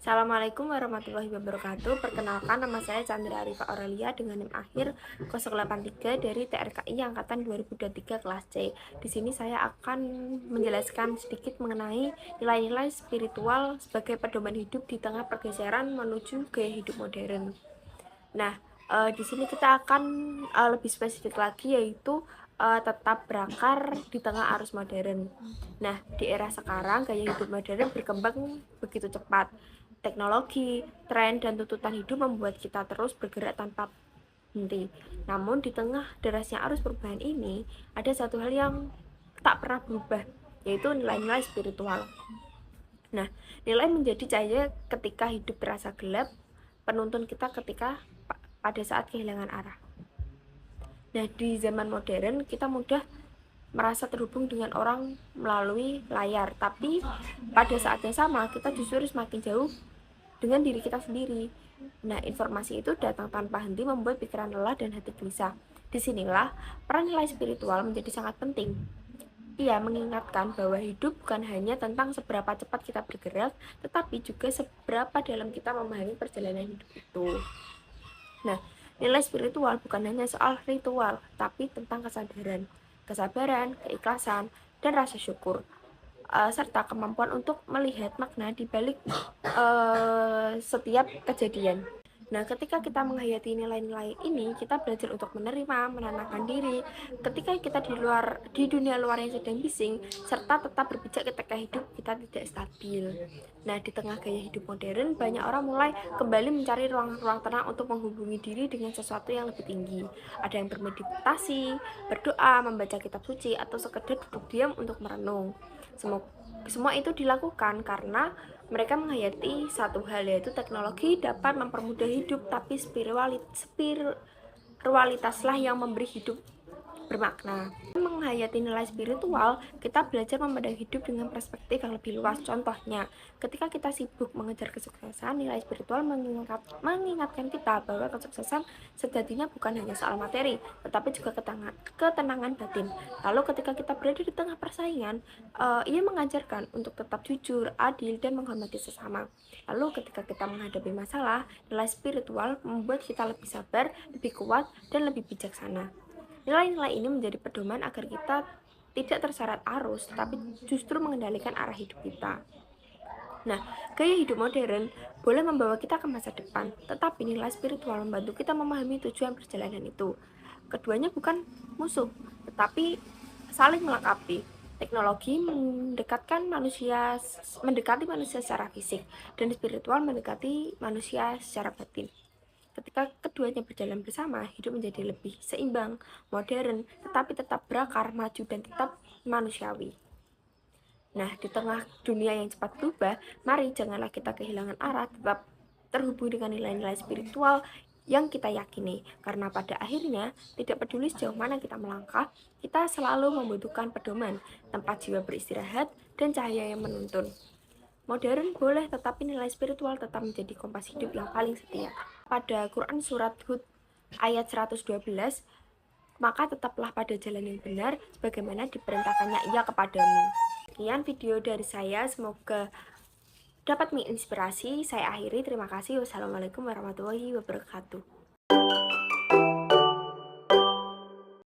Assalamualaikum warahmatullahi wabarakatuh. Perkenalkan, nama saya Chandra Arifa Aurelia dengan NIM akhir 083 dari TRKI Angkatan 2023 kelas C. Di sini saya akan menjelaskan sedikit mengenai nilai-nilai spiritual sebagai pedoman hidup di tengah pergeseran menuju gaya hidup modern. Nah, di sini kita akan lebih spesifik lagi, yaitu tetap berakar di tengah arus modern. Nah, di era sekarang gaya hidup modern berkembang begitu cepat. Teknologi, tren, dan tuntutan hidup membuat kita terus bergerak tanpa henti. Namun di tengah derasnya arus perubahan ini, ada satu hal yang tak pernah berubah, yaitu nilai-nilai spiritual. Nah, nilai menjadi cahaya ketika hidup terasa gelap, penuntun kita ketika pada saat kehilangan arah. Nah, di zaman modern kita mudah merasa terhubung dengan orang melalui layar, tapi pada saat yang sama kita justru semakin jauh dengan diri kita sendiri. Nah, informasi itu datang tanpa henti membuat pikiran lelah dan hati gelisah. Disinilah peran nilai spiritual menjadi sangat penting. Ia mengingatkan bahwa hidup bukan hanya tentang seberapa cepat kita bergerak, tetapi juga seberapa dalam kita memahami perjalanan hidup itu. Nah, nilai spiritual bukan hanya soal ritual, tapi tentang kesadaran, kesabaran, keikhlasan, dan rasa syukur, serta kemampuan untuk melihat makna di balik setiap kejadian. Nah, ketika kita menghayati nilai-nilai ini, kita belajar untuk menerima, menenangkan diri ketika kita di dunia luar yang sedang bising, serta tetap berpijak ketika hidup kita tidak stabil. Nah, di tengah gaya hidup modern, banyak orang mulai kembali mencari ruang-ruang tenang untuk menghubungi diri dengan sesuatu yang lebih tinggi. Ada yang bermeditasi, berdoa, membaca kitab suci, atau sekedar duduk diam untuk merenung. Semua itu dilakukan karena mereka menghayati satu hal, yaitu teknologi dapat mempermudah hidup, tapi spiritualitaslah yang memberi hidup bermakna. Menghayati nilai spiritual, kita belajar memandang hidup dengan perspektif yang lebih luas. Contohnya, ketika kita sibuk mengejar kesuksesan, nilai spiritual mengingatkan kita bahwa kesuksesan sejatinya bukan hanya soal materi, tetapi juga ketenangan batin. Lalu ketika kita berada di tengah persaingan, ia mengajarkan untuk tetap jujur, adil, dan menghormati sesama. Lalu ketika kita menghadapi masalah, nilai spiritual membuat kita lebih sabar, lebih kuat, dan lebih bijaksana. Nilai-nilai ini menjadi pedoman agar kita tidak terseret arus, tapi justru mengendalikan arah hidup kita. Nah, gaya hidup modern boleh membawa kita ke masa depan, tetapi nilai spiritual membantu kita memahami tujuan perjalanan itu. Keduanya bukan musuh, tetapi saling melengkapi. Teknologi mendekati manusia secara fisik, dan spiritual mendekati manusia secara batin. Ketika keduanya berjalan bersama, hidup menjadi lebih seimbang, modern, tetapi tetap berakar, maju, dan tetap manusiawi. Nah, di tengah dunia yang cepat berubah, mari janganlah kita kehilangan arah, tetap terhubung dengan nilai-nilai spiritual yang kita yakini. Karena pada akhirnya, tidak peduli sejauh mana kita melangkah, kita selalu membutuhkan pedoman, tempat jiwa beristirahat, dan cahaya yang menuntun. Modern boleh, tetapi nilai spiritual tetap menjadi kompas hidup yang paling setia. Pada Quran Surat Hud ayat 112, maka tetaplah pada jalan yang benar, sebagaimana diperintahkannya Ia kepadamu. Sekian video dari saya, semoga dapat menginspirasi. Saya akhiri, terima kasih. Wassalamualaikum warahmatullahi wabarakatuh.